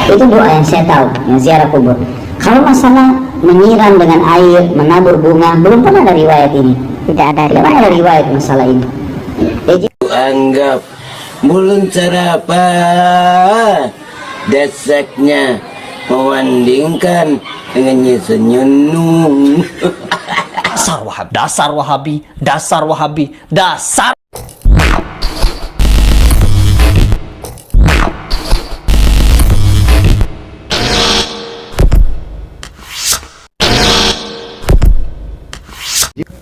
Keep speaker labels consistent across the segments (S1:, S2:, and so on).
S1: Itu doa yang saya tahu, yang ziarah kubur. Kalau masalah menyiram dengan air, menabur bunga, belum pernah ada riwayat ini. Tidak ada riwayat masalah ini.
S2: Anggap mulut apa dasaknya mewandingkan dengan senyum.
S3: Dasar Wahabi.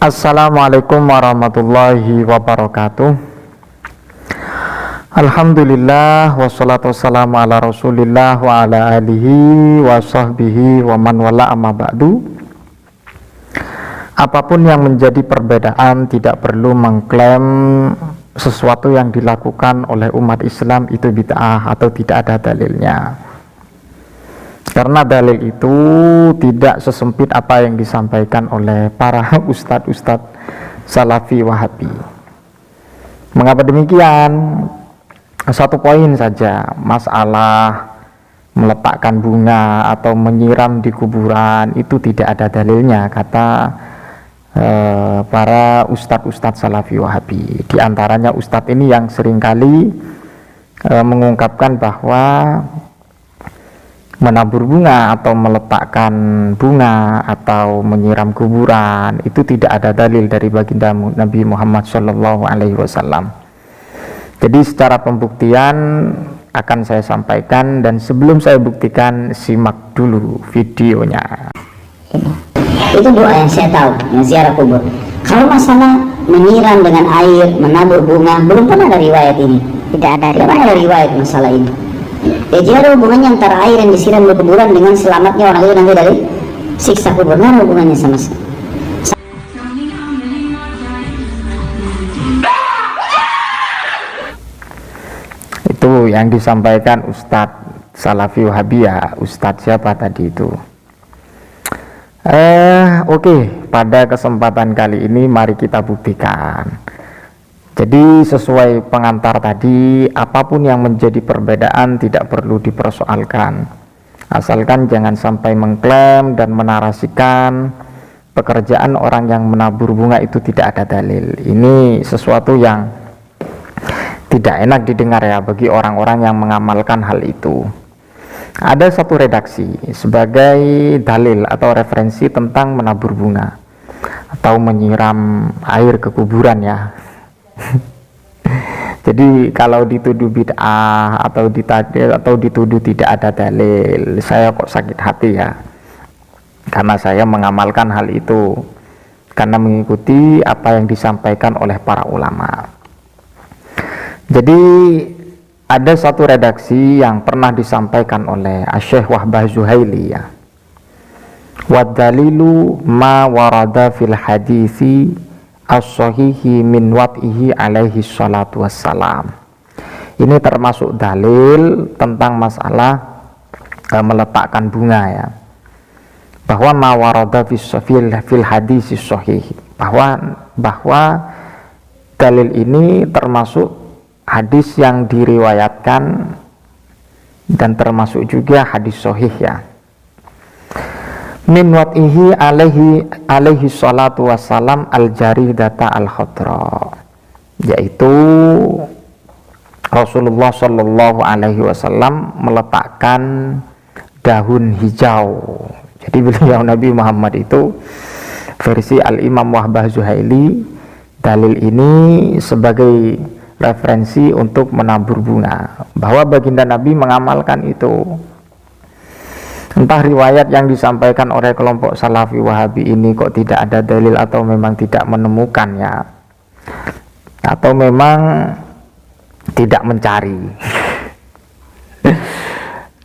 S4: Assalamualaikum warahmatullahi wabarakatuh. Alhamdulillah wassalatu wassalamu ala rasulillah wa ala alihi wa sahbihi wa man wala amma ba'du. Apapun yang menjadi perbedaan tidak perlu mengklaim sesuatu yang dilakukan oleh umat Islam itu bid'ah atau tidak ada dalilnya. Karena dalil itu tidak sesempit apa yang disampaikan oleh para ustadz-ustadz Salafi Wahabi. Mengapa demikian? Satu poin saja, masalah meletakkan bunga atau menyiram di kuburan itu tidak ada dalilnya, kata para ustadz-ustadz Salafi Wahabi. Di antaranya ustadz ini yang seringkali mengungkapkan bahwa menabur bunga atau meletakkan bunga atau menyiram kuburan itu tidak ada dalil dari baginda Nabi Muhammad SAW. Jadi secara pembuktian akan saya sampaikan, dan sebelum saya buktikan simak dulu videonya.
S1: Itu doa yang saya tahu, yang ziarah kubur. Kalau masalah menyiram dengan air, menabur bunga, belum pernah ada riwayat ini. Tidak ada riwayat masalah ini. Jika ada hubungannya antara air yang disiram di kuburan dengan selamatnya orang itu nanti dari siksa kubur, nggak ada hubungannya sama sekali.
S4: Itu yang disampaikan Ustadz Salafi Wahabi, ya. Ustadz siapa tadi itu? Oke, pada kesempatan kali ini mari kita buktikan. Jadi sesuai pengantar tadi, apapun yang menjadi perbedaan tidak perlu dipersoalkan, asalkan jangan sampai mengklaim dan menarasikan pekerjaan orang yang menabur bunga itu tidak ada dalil. Ini sesuatu yang tidak enak didengar ya bagi orang-orang yang mengamalkan hal itu. Ada satu redaksi sebagai dalil atau referensi tentang menabur bunga atau menyiram air ke kuburan, ya. Jadi kalau dituduh bid'ah atau dituduh tidak ada dalil, saya kok sakit hati ya, karena saya mengamalkan hal itu karena mengikuti apa yang disampaikan oleh para ulama. Jadi ada satu redaksi yang pernah disampaikan oleh Syekh Wahbah Zuhaili, ya. Wadalilu ma warada fil hadithi as-sahihi min wat'ihi alaihi salatu wassalam. Ini termasuk dalil tentang masalah meletakkan bunga, ya. Bahwa ma warada fil hadis sahih, bahwa dalil ini termasuk hadis yang diriwayatkan dan termasuk juga hadis sahih, ya. Min wat'ihi alaihi salatu wassalam al-jaridata al-khadra, yaitu Rasulullah sallallahu alaihi wasallam meletakkan daun hijau. Jadi beliau Nabi Muhammad itu, versi Al-Imam Wahbah Zuhaili, dalil ini sebagai referensi untuk menabur bunga, bahwa baginda Nabi mengamalkan itu. Entah riwayat yang disampaikan oleh kelompok Salafi Wahabi ini kok tidak ada dalil atau memang tidak menemukannya, atau memang tidak mencari.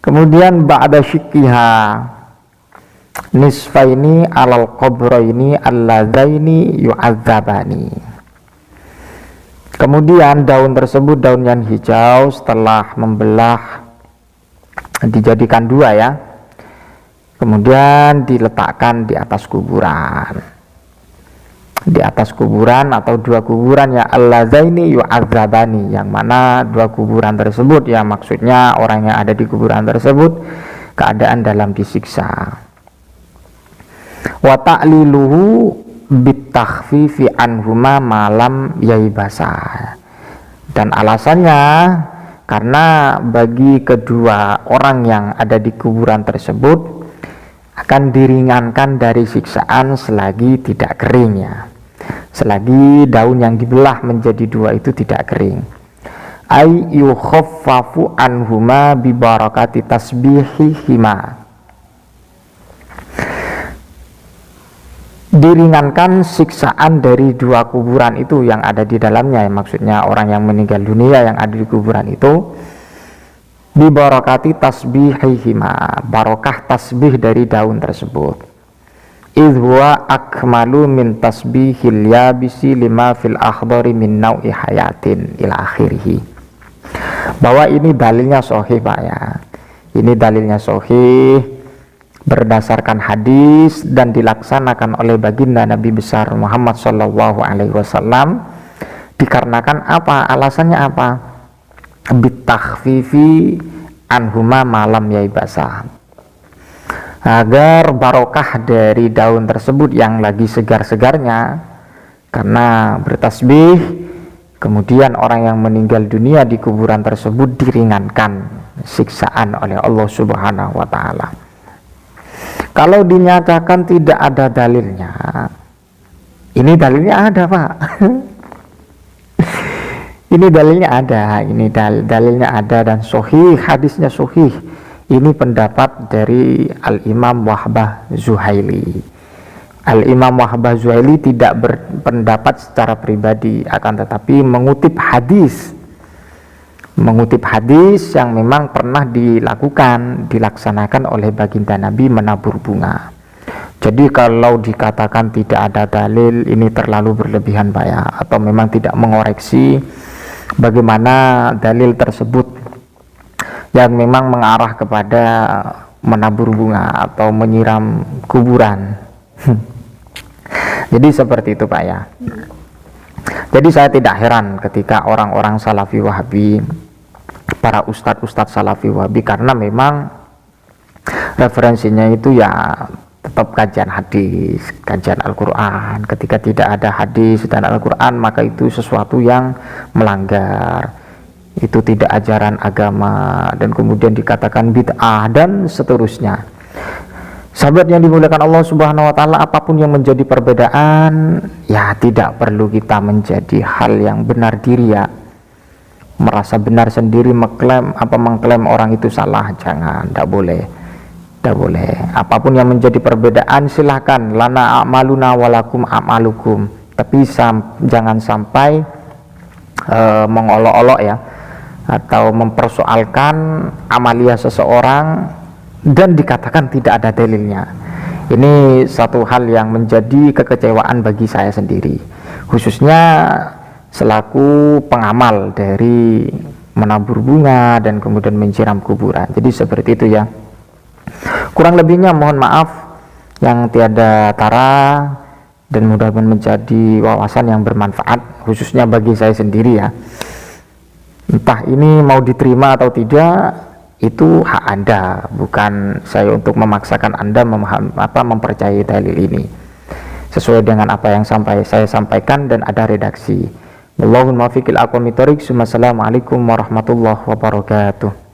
S4: Kemudian ba'da syikkiha nisfaini alal qabraini alladzaini yu'adzabani. Kemudian daun tersebut, daun yang hijau, setelah membelah dijadikan dua, ya. Kemudian diletakkan di atas kuburan. di atas kuburan atau dua kuburan ya allazaini yu'adzabani, yang mana dua kuburan tersebut ya maksudnya orang yang ada di kuburan tersebut keadaan dalam disiksa. Wa ta'liluhu bitakhfifi anhuma malam yaibasa, dan alasannya karena bagi kedua orang yang ada di kuburan tersebut akan diringankan dari siksaan selagi tidak kering ya, selagi daun yang dibelah menjadi dua itu tidak kering. Ay yukhaffafu anhuma bi barakati tasbihihima, diringankan siksaan dari dua kuburan itu yang ada di dalamnya ya, maksudnya orang yang meninggal dunia yang ada di kuburan itu bi barakati tasbihihima, barokah tasbih dari daun tersebut. Idh huwa akmalu min tasbihil yabisi lima fil akhdari min nau'i hayatin ila akhirih. Bahwa ini dalilnya sahih Pak ya, ini dalilnya sahih berdasarkan hadis dan dilaksanakan oleh baginda Nabi besar Muhammad Shallallahu Alaihi Wasallam. Dikarenakan apa? Alasannya apa? Bitakhfifi anhuma malam yaibasa, agar barokah dari daun tersebut yang lagi segar-segarnya karena bertasbih, kemudian orang yang meninggal dunia di kuburan tersebut diringankan siksaan oleh Allah Subhanahu wa Ta'ala. Kalau dinyatakan tidak ada dalilnya, ini dalilnya ada Pak. Ini dalilnya ada, ini dalilnya ada dan sahih, hadisnya sahih. Ini pendapat dari Al-Imam Wahbah Zuhaili. Al-Imam Wahbah Zuhaili tidak berpendapat secara pribadi, akan tetapi mengutip hadis yang memang pernah dilaksanakan oleh baginda Nabi menabur bunga. Jadi kalau dikatakan tidak ada dalil, ini terlalu berlebihan Pak ya, atau memang tidak mengoreksi bagaimana dalil tersebut yang memang mengarah kepada menabur bunga atau menyiram kuburan. Jadi seperti itu Pak ya. Jadi saya tidak heran ketika orang-orang Salafi Wahabi, para ustadz-ustadz Salafi Wahabi, karena memang referensinya itu ya tetap kajian hadis, kajian Al-Quran. Ketika tidak ada hadis dan Al-Quran, maka itu sesuatu yang melanggar, itu tidak ajaran agama, dan kemudian dikatakan bid'ah dan seterusnya. Sahabat yang dimuliakan Allah Subhanahu wa Ta'ala, apapun yang menjadi perbedaan ya tidak perlu kita menjadi hal yang benar diri ya, merasa benar sendiri, mengklaim orang itu salah. Jangan, tidak boleh. Apapun yang menjadi perbedaan silahkan, lana a'maluna walakum a'malukum, tapi jangan sampai mengolok-olok ya, atau mempersoalkan amalia seseorang dan dikatakan tidak ada dalilnya. Ini satu hal yang menjadi kekecewaan bagi saya sendiri, khususnya selaku pengamal dari menabur bunga dan kemudian menyiram kuburan. Jadi seperti itu ya. Kurang lebihnya mohon maaf yang tiada tara, dan mudah-mudahan menjadi wawasan yang bermanfaat khususnya bagi saya sendiri ya. Entah ini mau diterima atau tidak, itu hak Anda, bukan saya untuk memaksakan Anda mempercayai dalil ini. Sesuai dengan apa yang saya sampaikan dan ada redaksi. Wallahul muwaffiq ila aqwamit thoriq. Wassalamualaikum warahmatullahi wabarakatuh.